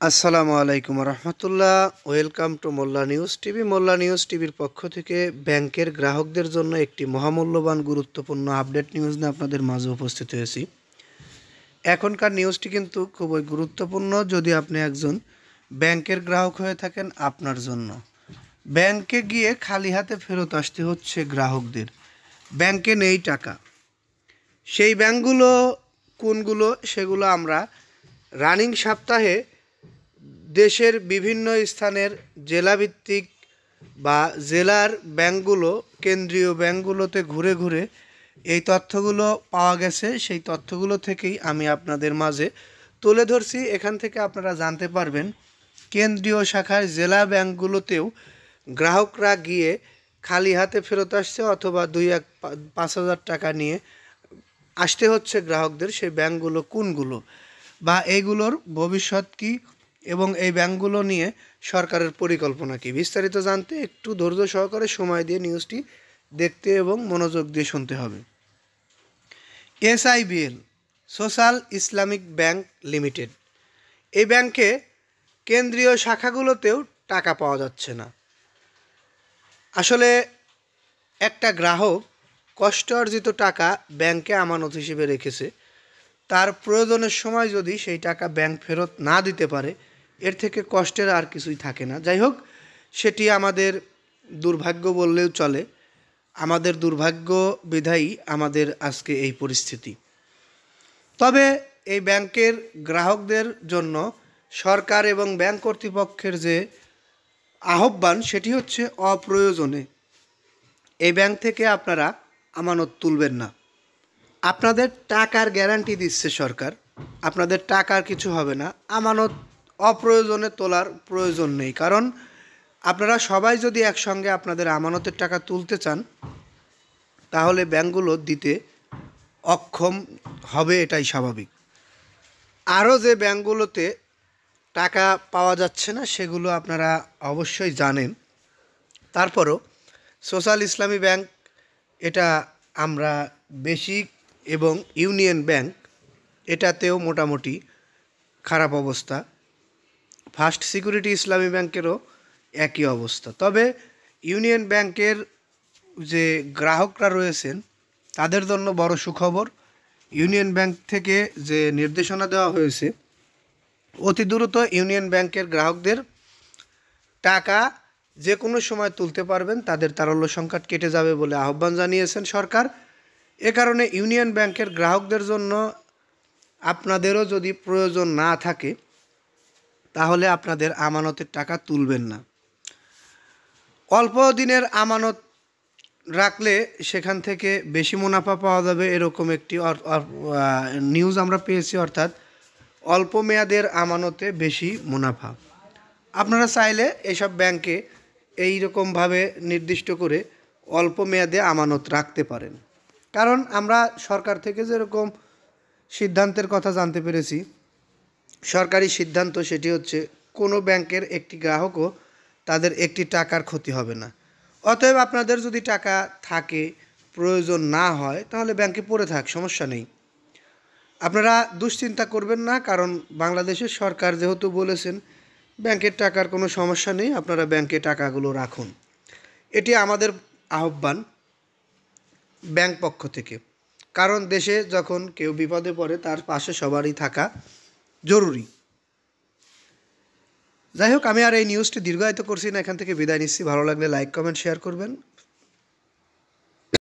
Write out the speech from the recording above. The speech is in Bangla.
আসসালামু আলাইকুম রহমতুল্লাহ। Welcome to Molla news TV. Molla news টিভির পক্ষ থেকে ব্যাংকের গ্রাহকদের জন্য একটি মহামূল্যবান গুরুত্বপূর্ণ আপডেট নিউজ নিয়ে আপনাদের মাঝে উপস্থিত হয়েছি। এখনকার নিউজটি কিন্তু খুবই গুরুত্বপূর্ণ। যদি আপনি একজন ব্যাংকের গ্রাহক হয়ে থাকেন, আপনার জন্য ব্যাংকে গিয়ে খালি হাতে ফেরত আসতে হচ্ছে গ্রাহকদের। ব্যাংকে নেই টাকা। সেই ব্যাংকগুলো কোনগুলো সেগুলো আমরা রানিং সপ্তাহে দেশের বিভিন্ন স্থানের জেলাভিত্তিক বা জেলার ব্যাংকগুলো, কেন্দ্রীয় ব্যাংকগুলোতে ঘুরে ঘুরে এই তথ্যগুলো পাওয়া গেছে। সেই তথ্যগুলো থেকেই আমি আপনাদের মাঝে তুলে ধরছি। এখান থেকে আপনারা জানতে পারবেন কেন্দ্রীয় শাখার জেলা ব্যাংকগুলোতেও গ্রাহকরা গিয়ে খালি হাতে ফেরত আসছে অথবা 2-5 হাজার টাকা নিয়ে আসতে হচ্ছে গ্রাহকদের। সেই ব্যাংকগুলো কোনগুলো বা এইগুলোর ভবিষ্যৎ কী এবং এই ব্যাংকগুলো নিয়ে সরকারের পরিকল্পনা কী, বিস্তারিত জানতে একটু ধৈর্য সহকারে সময় দিয়ে নিউজটি দেখতে এবং মনোযোগ দিয়ে শুনতে হবে। SIBL, social Islamic bank limited, এই ব্যাংকে কেন্দ্রীয় শাখাগুলোতেও টাকা পাওয়া যাচ্ছে না। আসলে একটা গ্রাহক কষ্ট অর্জিত টাকা ব্যাংকে আমানত হিসেবে রেখেছে, তার প্রয়োজনের সময় যদি সেই টাকা ব্যাংক ফেরত না দিতে পারে, এর থেকে কষ্টের আর কিছুই থাকে না। যাই হোক, সেটি আমাদের দুর্ভাগ্য বললেও চলে। আমাদের দুর্ভাগ্য বিধায়ী আমাদের আজকে এই পরিস্থিতি। তবে এই ব্যাংকের গ্রাহকদের জন্য সরকার এবং ব্যাংক কর্তৃপক্ষের যে আহ্বান, সেটি হচ্ছে অপ্রয়োজনে এই ব্যাংক থেকে আপনারা আমানত তুলবেন না। আপনাদের টাকার গ্যারান্টি দিচ্ছে সরকার, আপনাদের টাকার কিছু হবে না। আমানত অপ্রয়োজনে তোলার প্রয়োজন নেই, কারণ আপনারা সবাই যদি একসঙ্গে আপনাদের আমানতের টাকা তুলতে চান, তাহলে ব্যাংকগুলো দিতে অক্ষম হবে, এটাই স্বাভাবিক। আরও যে ব্যাংকগুলোতে টাকা পাওয়া যাচ্ছে না সেগুলো আপনারা অবশ্যই জানেন। তারপরও সোশ্যাল ইসলামী ব্যাংক, এটা আমরা বেসিক এবং ইউনিয়ন ব্যাংক, এটাতেও মোটামুটি খারাপ অবস্থা। ফার্স্ট সিকিউরিটি ইসলামী ব্যাংকেরও একই অবস্থা। তবে ইউনিয়ন ব্যাংকের যে গ্রাহকরা রয়েছেন তাদের জন্য বড় সুখবর। ইউনিয়ন ব্যাংক থেকে যে নির্দেশনা দেওয়া হয়েছে, অতি দ্রুত ইউনিয়ন ব্যাংকের গ্রাহকদের টাকা যে কোনো সময় তুলতে পারবেন, তাদের তারল্য সংকট কেটে যাবে বলে আহ্বান জানিয়েছেন সরকার। এ কারণে ইউনিয়ন ব্যাংকের গ্রাহকদের জন্য আপনাদেরও যদি প্রয়োজন না থাকে, তাহলে আপনাদের আমানতের টাকা তুলবেন না। অল্প দিনের আমানত রাখলে সেখান থেকে বেশি মুনাফা পাওয়া যাবে, এরকম একটি নিউজ আমরা পেয়েছি। অর্থাৎ অল্প মেয়াদের আমানতে বেশি মুনাফা। আপনারা চাইলে এসব ব্যাংকে এই রকমভাবে নির্দিষ্ট করে অল্প মেয়াদে আমানত রাখতে পারেন। কারণ আমরা সরকার থেকে যেরকম সিদ্ধান্তের কথা জানতে পেরেছি, সরকারি সিদ্ধান্ত সেটি হচ্ছে কোনো ব্যাংকের একটি গ্রাহকও তাদের একটি টাকার ক্ষতি হবে না। অতএব আপনাদের যদি টাকা থাকে, প্রয়োজন না হয়, তাহলে ব্যাংকে পড়ে থাক, সমস্যা নেই। আপনারা দুশ্চিন্তা করবেন না, কারণ বাংলাদেশের সরকার যেহেতু বলেছেন ব্যাংকের টাকার কোনো সমস্যা নেই, আপনারা ব্যাংকে টাকাগুলো রাখুন। এটি আমাদের আহ্বান ব্যাংক পক্ষ থেকে। কারণ দেশে যখন কেউ বিপদে পড়ে, তার পাশে সবারই থাকা জরুরি। যাই হোক, আমি আর এই নিউজটি দীর্ঘায়িত করছি না, এখান থেকে বিদায় নিচ্ছি। ভালো লাগলে লাইক, কমেন্ট, শেয়ার করবেন।